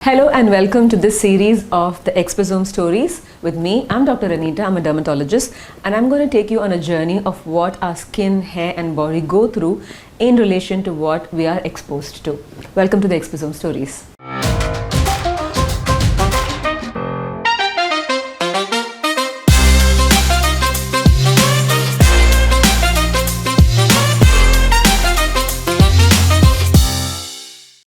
Hello and welcome to this series of the Exposome Stories. With me, I'm Dr. Anita, I'm a dermatologist, and I'm going to take you on a journey of what our skin, hair and body go through in relation to what we are exposed to. Welcome to the Exposome Stories.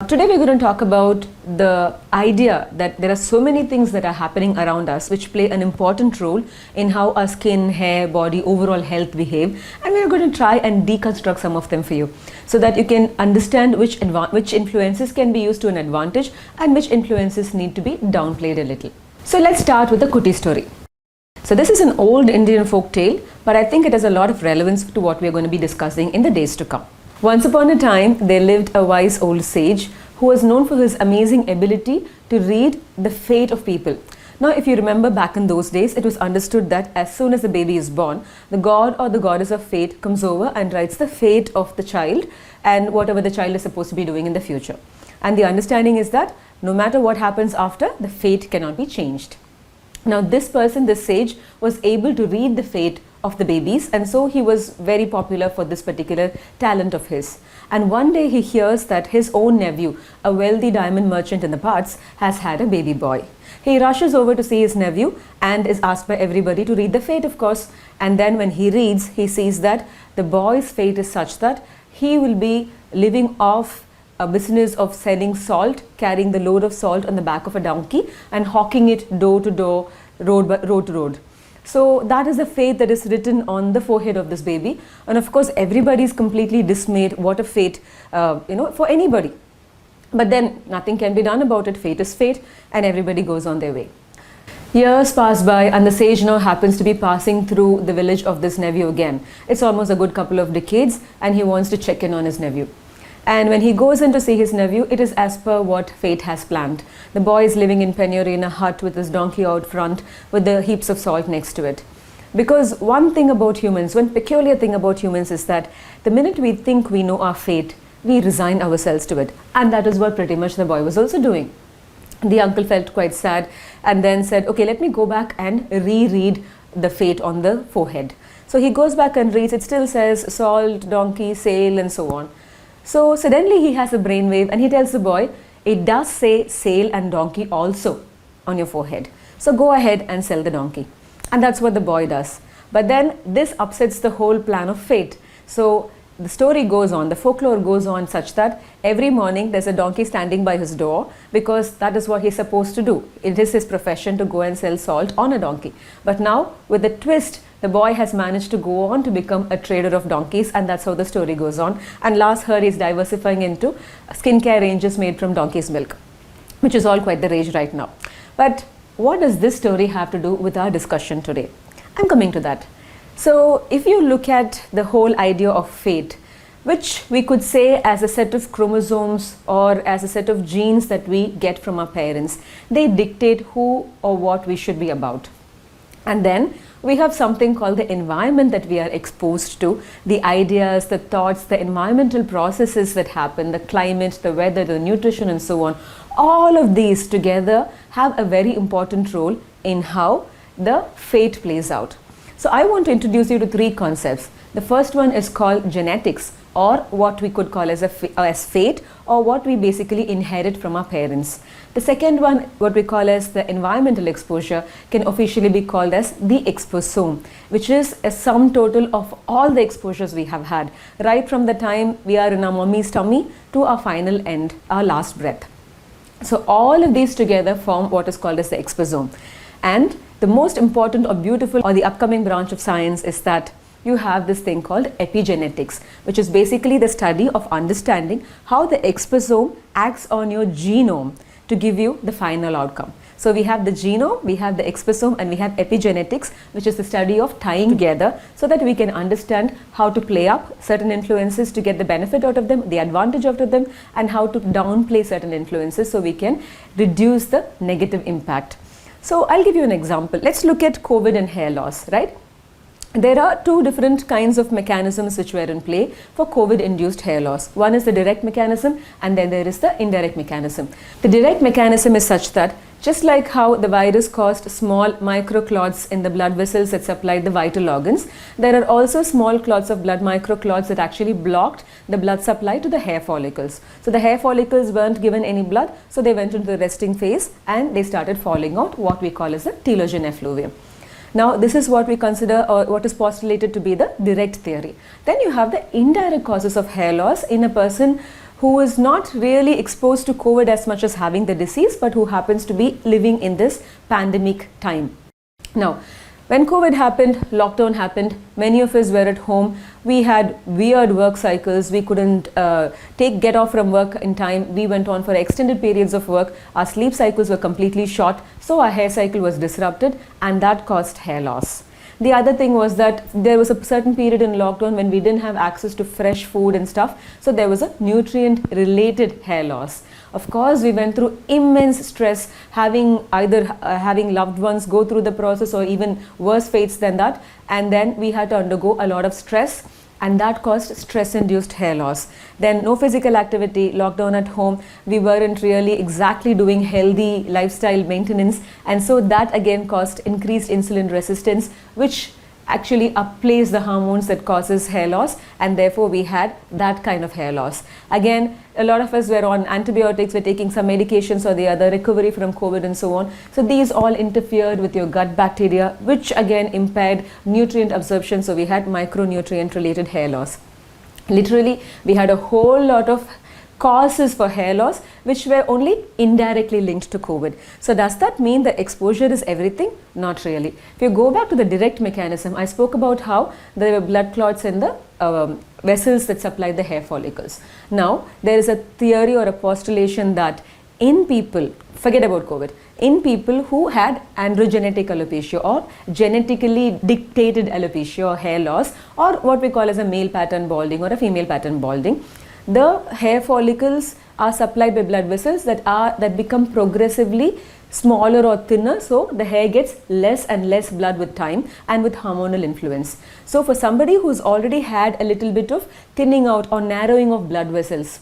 Today we're going to talk about the idea that there are so many things that are happening around us which play an important role in how our skin, hair, body, overall health behave, and we're going to try and deconstruct some of them for you so that you can understand which influences can be used to an advantage and which influences need to be downplayed a little. So let's start with the Kuti story. So this is an old Indian folk tale, but I think it has a lot of relevance to what we're going to be discussing in the days to come. Once upon a time, there lived a wise old sage who was known for his amazing ability to read the fate of people. Now, if you remember back in those days, it was understood that as soon as the baby is born, the god or the goddess of fate comes over and writes the fate of the child and whatever the child is supposed to be doing in the future. And the understanding is that no matter what happens after, the fate cannot be changed. Now, this person, this sage, was able to read the fate of the babies, and so he was very popular for this particular talent of his. And one day he hears that his own nephew, a wealthy diamond merchant in the parts, has had a baby boy. He rushes over to see his nephew and is asked by everybody to read the fate, of course. And then when he reads, he sees that the boy's fate is such that he will be living off a business of selling salt, carrying the load of salt on the back of a donkey and hawking it door to door, road to road. So that is the fate that is written on the forehead of this baby. And of course, everybody is completely dismayed. What a fate, for anybody. But then nothing can be done about it. Fate is fate, and everybody goes on their way. Years pass by, and the sage now happens to be passing through the village of this nephew again. It's almost a good couple of decades, and he wants to check in on his nephew. And when he goes in to see his nephew, it is as per what fate has planned. The boy is living in penury in a hut with his donkey out front with the heaps of salt next to it. Because one peculiar thing about humans is that the minute we think we know our fate, we resign ourselves to it. And that is what pretty much the boy was also doing. The uncle felt quite sad and then said, okay, let me go back and reread the fate on the forehead. So he goes back and reads, it still says salt, donkey, sail and so on. So suddenly he has a brainwave and he tells the boy, it does say sail and donkey also on your forehead. So go ahead and sell the donkey. And that's what the boy does. But then this upsets the whole plan of fate. So the story goes on, the folklore goes on such that every morning there's a donkey standing by his door because that is what he's supposed to do. It is his profession to go and sell salt on a donkey. But now with a twist, the boy has managed to go on to become a trader of donkeys, and that's how the story goes on. And last heard he's diversifying into skincare ranges made from donkey's milk, which is all quite the rage right now. But what does this story have to do with our discussion today? I'm coming to that. So if you look at the whole idea of fate, which we could say as a set of chromosomes or as a set of genes that we get from our parents, they dictate who or what we should be about. And then we have something called the environment that we are exposed to, the ideas, the thoughts, the environmental processes that happen, the climate, the weather, the nutrition and so on. All of these together have a very important role in how the fate plays out. So I want to introduce you to three concepts. The first one is called genetics, or what we could call as fate, or what we basically inherit from our parents. The second one, what we call as the environmental exposure, can officially be called as the exposome, which is a sum total of all the exposures we have had, right from the time we are in our mommy's tummy to our final end, our last breath. So all of these together form what is called as the exposome. And the most important or beautiful or the upcoming branch of science is that you have this thing called epigenetics, which is basically the study of understanding how the exposome acts on your genome to give you the final outcome. So we have the genome, we have the exposome, and we have epigenetics, which is the study of tying together so that we can understand how to play up certain influences to get the benefit out of them, the advantage out of them, and how to downplay certain influences so we can reduce the negative impact. So I'll give you an example. Let's look at COVID and hair loss, right? There are two different kinds of mechanisms which were in play for COVID-induced hair loss. One is the direct mechanism, and then there is the indirect mechanism. The direct mechanism is such that just like how the virus caused small microclots in the blood vessels that supplied the vital organs, there are also small clots of blood, microclots, that actually blocked the blood supply to the hair follicles. So the hair follicles weren't given any blood, so they went into the resting phase and they started falling out, what we call as the telogen effluvium. Now, this is what we consider, or what is postulated to be the direct theory. Then you have the indirect causes of hair loss in a person who is not really exposed to COVID as much as having the disease, but who happens to be living in this pandemic time. Now, when COVID happened, lockdown happened, many of us were at home. We had weird work cycles. We couldn't get off from work in time. We went on for extended periods of work. Our sleep cycles were completely short, so our hair cycle was disrupted, and that caused hair loss. The other thing was that there was a certain period in lockdown when we didn't have access to fresh food and stuff, so there was a nutrient-related hair loss. Of course, we went through immense stress, having loved ones go through the process, or even worse fates than that, and then we had to undergo a lot of stress, and that caused stress-induced hair loss. Then no physical activity, lockdown at home, we weren't really exactly doing healthy lifestyle maintenance, and so that again caused increased insulin resistance, which actually upplays the hormones that causes hair loss, and therefore we had that kind of hair loss. Again, a lot of us were on antibiotics, were taking some medications or the other, recovery from COVID and so on. So these all interfered with your gut bacteria, which again impaired nutrient absorption, so we had micronutrient related hair loss. Literally, we had a whole lot of causes for hair loss which were only indirectly linked to COVID. So does that mean the exposure is everything? Not really. If you go back to the direct mechanism, I spoke about how there were blood clots in the vessels that supply the hair follicles. Now, there is a theory or a postulation that in people, forget about COVID, in people who had androgenetic alopecia or genetically dictated alopecia or hair loss, or what we call as a male pattern balding or a female pattern balding, the hair follicles are supplied by blood vessels that become progressively smaller or thinner, so the hair gets less and less blood with time and with hormonal influence. So for somebody who's already had a little bit of thinning out or narrowing of blood vessels,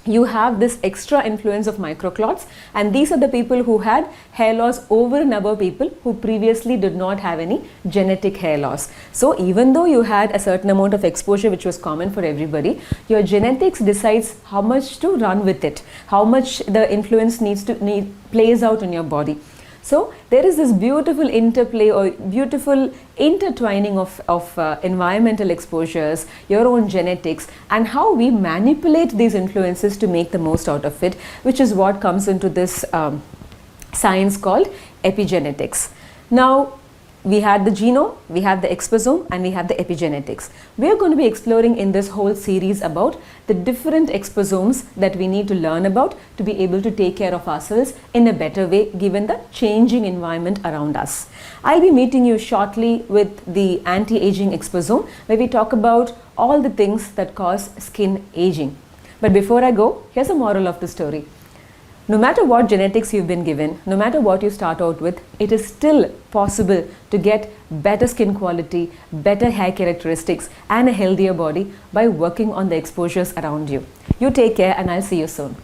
you have this extra influence of microclots, and these are the people who had hair loss over and above people who previously did not have any genetic hair loss. So even though you had a certain amount of exposure which was common for everybody, your genetics decides how much to run with it, how much the influence plays out in your body. So there is this beautiful interplay or beautiful intertwining of environmental exposures, your own genetics, and how we manipulate these influences to make the most out of it, which is what comes into this science called epigenetics. Now, we had the genome, we have the exposome, and we have the epigenetics. We are going to be exploring in this whole series about the different exposomes that we need to learn about to be able to take care of ourselves in a better way given the changing environment around us. I'll be meeting you shortly with the anti-aging exposome, where we talk about all the things that cause skin aging. But before I go, here's a moral of the story. No matter what genetics you've been given, no matter what you start out with, it is still possible to get better skin quality, better hair characteristics, and a healthier body by working on the exposures around you. You take care, and I'll see you soon.